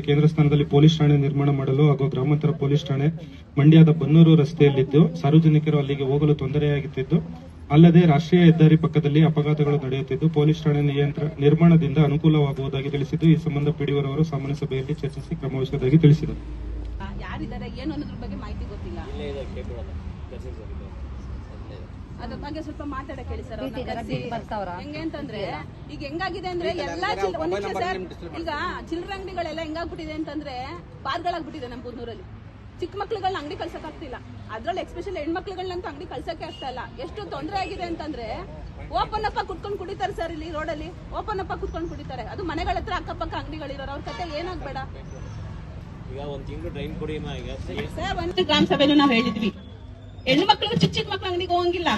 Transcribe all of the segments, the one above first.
ಕೇಂದ್ರ ಸ್ಥಾನದಲ್ಲಿ ಪೊಲೀಸ್ ಠಾಣೆ ನಿರ್ಮಾಣ ಮಾಡಲು ಹಾಗೂ ಗ್ರಾಮಾಂತರ ಪೊಲೀಸ್ ಠಾಣೆ ಮಂಡ್ಯದ ಬನ್ನೂರು ರಸ್ತೆಯಲ್ಲಿದ್ದು ಸಾರ್ವಜನಿಕರು ಅಲ್ಲಿಗೆ ಹೋಗಲು ತೊಂದರೆಯಾಗುತ್ತಿದ್ದು, ಅಲ್ಲದೆ ರಾಷ್ಟ್ರೀಯ ಹೆದ್ದಾರಿ ಪಕ್ಕದಲ್ಲಿ ಅಪಘಾತಗಳು ನಡೆಯುತ್ತಿದ್ದು, ಪೊಲೀಸ್ ಠಾಣೆ ನಿರ್ಮಾಣದಿಂದ ಅನುಕೂಲವಾಗುವುದಾಗಿ ತಿಳಿಸಿದ್ದು, ಈ ಸಂಬಂಧ ಪಿಡಿಒರವರು ಸಾಮಾನ್ಯ ಸಭೆಯಲ್ಲಿ ಚರ್ಚಿಸಿ ಕ್ರಮ ವಹಿಸುವುದಾಗಿ ತಿಳಿಸಿದರು. ಯಾರಿದ್ದಾರೆ ಏನು ಅನ್ನೋದ್ರ ಬಗ್ಗೆ ಮಾಹಿತಿ ಗೊತ್ತಿಲ್ಲ. ಅದ್ರ ಬಗ್ಗೆ ಸ್ವಲ್ಪ ಮಾತಾಡಕ್ಕೆ ಹೇಳಿ ಸರ್. ಹೆಂಗೆ ಅಂತಂದ್ರೆ ಈಗ ಹೆಂಗಾಗಿದೆ ಅಂದ್ರೆ ಎಲ್ಲಾ ಈಗ ಚಿಲ್ಲರೆ ಅಂಗಡಿಗಳೆಲ್ಲ ಹೆಂಗಾಗ್ಬಿಟ್ಟಿದೆ ಅಂತಂದ್ರೆ ಬಾರ್ಗಳಾಗ್ಬಿಟ್ಟಿದೆ ನಮ್ಮ ಬೂದ್ನೂರಲ್ಲಿ. ಚಿಕ್ಕ ಮಕ್ಳುಗಳನ್ನ ಅಂಗಡಿ ಕಳ್ಸಕ್ ಆಗ್ತಿಲ್ಲ, ಅದ್ರಲ್ಲಿ ಎಸ್ಪೆಷಲಿ ಹೆಣ್ಮಕ್ಳುಗಳನ್ನಂತೂ ಅಂಗಡಿ ಕಳ್ಸಕ್ಕೆ ಆಗ್ತಾ ಇಲ್ಲ. ಎಷ್ಟು ತೊಂದರೆ ಆಗಿದೆ ಅಂತಂದ್ರೆ ಓಪನ್ ಅಪ್ಪ ಕುತ್ಕೊಂಡು ಕುಡಿತಾರೆ ಸರ್, ಇಲ್ಲಿ ರೋಡಲ್ಲಿ ಓಪನ್ ಅಪ್ಪ ಕುತ್ಕೊಂಡು ಕುಡಿತಾರೆ. ಅದು ಮನೆಗಳ ಹತ್ರ ಅಕ್ಕಪಕ್ಕ ಅಂಗಡಿಗಳಿರೋರು, ಅವ್ರ ಕತೆ ಏನಾಗ್ಬೇಡ. ಸರ್ ಒಂದು ಗ್ರಾಮ ಸಭೆನೂ ನಾವ್ ಹೇಳಿದ್ವಿ, ಹೆಣ್ಣು ಮಕ್ಳು ಚಿಕ್ಕ ಮಕ್ಳು ಅಂಗಡಿಗೆ ಹೋಗಂಗಿಲ್ಲ,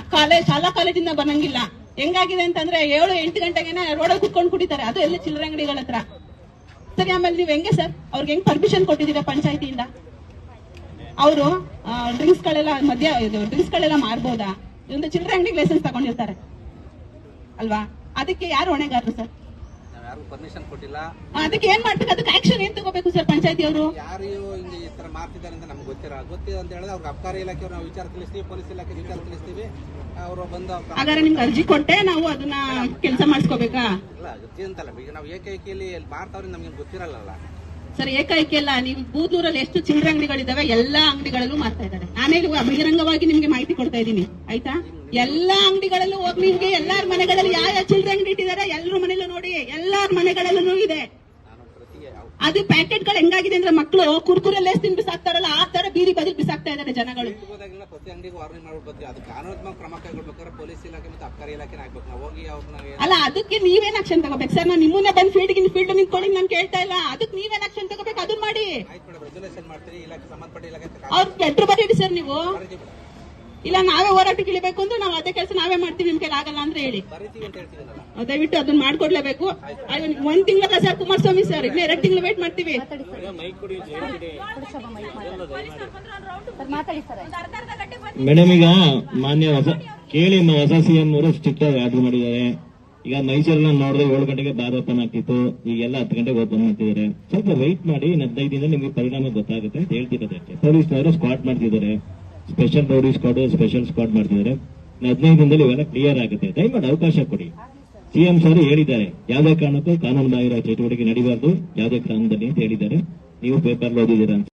ಶಾಲಾ ಕಾಲೇಜಿಂದ ಬರಂಗಿಲ್ಲ. ಹೆಂಗಾಗಿದೆ ಅಂತಂದ್ರೆ 7-8 ಗಂಟೆಗೆ ರೋಡಲ್ಲಿ ಕುತ್ಕೊಂಡು ಕುಡಿತಾರೆ, ಅದು ಎಲ್ಲ ಚಿಲ್ಲರೆ ಅಂಗಡಿಗಳ ಹತ್ರ. ಸರಿ, ಆಮೇಲೆ ನೀವ್ ಹೆಂಗೆ ಸರ್ ಅವ್ರಿಗೆ ಹೆಂಗ್ ಪರ್ಮಿಷನ್ ಕೊಟ್ಟಿದ್ದೀರಾ ಪಂಚಾಯತಿಯಿಂದ? ಅವರು ಡ್ರಿಂಕ್ಸ್ ಗಳೆಲ್ಲ ಮಾರ್ಬೋದಾ? ಒಂದು ಚಿಲ್ಲರೆ ಅಂಗಡಿಗೆ ಲೈಸೆನ್ಸ್ ತಗೊಂಡಿರ್ತಾರೆ ಅಲ್ವಾ? ಅದಕ್ಕೆ ಯಾರು ಹೊಣೆಗಾರರು ಸರ್? ಪರ್ಮಿಷನ್ ಕೊಟ್ಟಿಲ್ಲ. ಅದಕ್ಕೆ ಏನ್ ಮಾಡ್ಬೇಕು? ಅದಕ್ಕೆ ಆಕ್ಷನ್ ಏನ್ ತಗೋಬೇಕು ಸರ್ ಪಂಚಾಯತಿ ಅವರು? ಯಾರು ಹಿಂಗೆ ಈ ತರ ಮಾಡ್ತಿದ್ದಾರೆ ಅಂತ ನಮ್ಗೆ ಗೊತ್ತಿದೆ ಅಂತ ಹೇಳಿದ್ರೆ ಅವ್ರಿಗೆ ಅಬಕಾರಿ ಇಲಾಖೆ ನಾವು ವಿಚಾರ ತಿಳಿಸ್ತೀವಿ, ಪೊಲೀಸ್ ಇಲಾಖೆ ವಿಚಾರ ತಿಳಿಸ್ತೀವಿ. ಅವರು ಬಂದು ಹಾಗಾದ್ರೆ ನಿಮ್ಗೆ ಅರ್ಜಿ ಕೊಟ್ಟೆ ನಾವು ಅದನ್ನ ಕೆಲಸ ಮಾಡಿಸ್ಕೋಬೇಕಾ? ಇಲ್ಲ ಅರ್ಜಿ ಅಂತಲ್ಲ, ಈಗ ನಾವು ಏಕೈಕಿಯಲ್ಲಿ ಮಾಡ್ತಾವ್ರೆ ನಮ್ಗೆ ಗೊತ್ತಿರಲ್ಲ ಸರ್. ಏಕೈಕಿ ಅಲ್ಲ, ನೀವು ಬೂದ್ನೂರಲ್ಲಿ ಎಷ್ಟು ಚಿಲ್ಲರೆ ಅಂಗಡಿಗಳಿದಾವೆ ಎಲ್ಲಾ ಅಂಗಡಿಗಳಲ್ಲೂ ಮಾರ್ತಾ ಇದ್ದಾರೆ. ನಾನೇ ಬಹಿರಂಗವಾಗಿ ನಿಮ್ಗೆ ಮಾಹಿತಿ ಕೊಡ್ತಾ ಇದ್ದೀನಿ, ಆಯ್ತಾ? ಎಲ್ಲಾ ಅಂಗಡಿಗಳಲ್ಲೂ ಹೋಗಿ ನಿಮ್ಗೆ ಎಲ್ಲಾರ ಮನೆಗಳಲ್ಲಿ ಯಾವ ಚಿಲ್ಲರೆ ಅಂಗಡಿ ಇಟ್ಟಿದ್ದಾರೆ ಎಲ್ಲರ ಮನೆಯಲ್ಲೂ ನೋಡಿ, ಎಲ್ಲಾರ ಮನೆಗಳಲ್ಲೂ ಇದೆ. ಅದು ಪ್ಯಾಕೆಟ್ ಗಳು ಹೆಂಗಾಗಿದೆ ಅಂದ್ರೆ ಮಕ್ಕಳು ಕುರ್ಕುರೆ ಲೇಸ್ ತಿನ್ ಬಿಸಾಕ್ತಾರಲ್ಲ, ಆ ತರ ಬೀದಿ ಬದಿ ಬಿಸಾಕ್ತಾ ಇದ್ದಾರೆ ಜನಗಳು. ಪ್ರತಿ ಅಂಗಡಿಗೆ ವಾರ್ನಿಂಗ್ ಮಾಡ್ಬೇಕು, ಅದು ಕಾನೂನಾತ್ಮಕ ಕ್ರಮ ಕೈಗೊಳ್ಬೇಕಾದ್ರೆ ಪೊಲೀಸ್ ಇಲಾಖೆ ಮತ್ತು ಅಬಕಾರಿ ಇಲಾಖೆ ಆಗ್ಬೇಕು. ನಾವು ಹೋಗಿ ಅಲ್ಲ, ಅದಕ್ಕೆ ನೀವೇನ್ ಆಕ್ಷನ್ ತಗೋಬೇಕು ಸರ್? ನಾನು ನಿಮ್ಮನ್ನೇ ಬಂದ್ ಫೀಲ್ಡ್ ನಿಂತ್ಕೊಳ್ಳಿ ನಾನು ಕೇಳ್ತಾ ಇಲ್ಲ. ಅದಕ್ಕೆ ನೀವೇನ್ ಆಕ್ಷನ್ ತಗೋಬೇಕು ಅದನ್ನ ಮಾಡಿ. ರೆಗ್ಯುಲೇಷನ್ ಮಾಡ್ತೀರಿ, ಇಲಾಖೆ ಸಂಬಂಧಪಟ್ಟ ಇಲಾಖೆ ಅವ್ರ ಎದ್ರು ಬರೀಡಿ ಸರ್ ನೀವು. ಇಲ್ಲ ನಾವೇ ಹೋರಾಟಕ್ಕೆ ಇಳಿಬೇಕು ಅಂದ್ರೆ ನಾವು ಅದೇ ಕೆಲಸ ನಾವೇ ಮಾಡ್ತೀವಿ, ನಿಮ್ ಕೈಲಿ ಆಗಲ್ಲ ಅಂದ್ರೆ ಹೇಳಿ. ದಯವಿಟ್ಟು ಅದನ್ನ ಮಾಡ್ಕೊಡ್ಲೇಬೇಕು. 1 ತಿಂಗಳ ಸರ್ ಕುಮಾರಸ್ವಾಮಿ ಸರ್, ಇನ್ನು 2 ತಿಂಗಳು ವೇಟ್ ಮಾಡ್ತೀವಿ. ಮೇಡಮ್, ಈಗ ಮಾನ್ಯ ಹೊಸ ಸಿಎಂ ಅವರು ಸ್ಟ್ರಿಕ್ಟ್ ಆಗಿ ಆರ್ಡರ್ ಮಾಡಿದ್ದಾರೆ. ಈಗ ಮೈಸೂರನ್ನ ನೋಡಿದ್ರೆ 7 ಗಂಟೆಗೆ ಬಾರ್ ಓಪನ್ ಆಗ್ತಿತ್ತು, ಈಗೆಲ್ಲ 10 ಗಂಟೆಗೆ ಓಪನ್ ಮಾಡ್ತಿದ್ದಾರೆ. ಸ್ವಲ್ಪ ವೆಯ್ಟ್ ಮಾಡಿ, 15 ದಿನ ನಿಮಗೆ ಪರಿಣಾಮ ಗೊತ್ತಾಗುತ್ತೆ ಅಂತ ಹೇಳ್ತಿರೋದಕ್ಕೆ. ಪೊಲೀಸ್ನವರು ಸ್ಕ್ವಾಡ್ ಮಾಡ್ತಿದ್ದಾರೆ, special rowdy squad, special squad ಮಾಡ್ತಿದ್ದಾರೆ. 15 ದಿನದಲ್ಲಿ ಇವೆಲ್ಲ ಕ್ಲಿಯರ್ ಆಗುತ್ತೆ, ದಯಮಾಡಿ ಅವಕಾಶ ಕೊಡಿ. ಸಿಎಂ ಸರ್ ಹೇಳಿದ್ದಾರೆ, ಯಾವುದೇ ಕಾರಣಕ್ಕೂ ಕಾನೂನು ಬಾಹಿರ ಚಟುವಟಿಕೆ ನಡೀಬಾರ್ದು ಯಾವುದೇ ಕಾರಣದಲ್ಲಿ ಅಂತ ಹೇಳಿದ್ದಾರೆ. ನೀವು ಪೇಪರ್ ಓದಿದ್ದೀರಾ ಅಂತ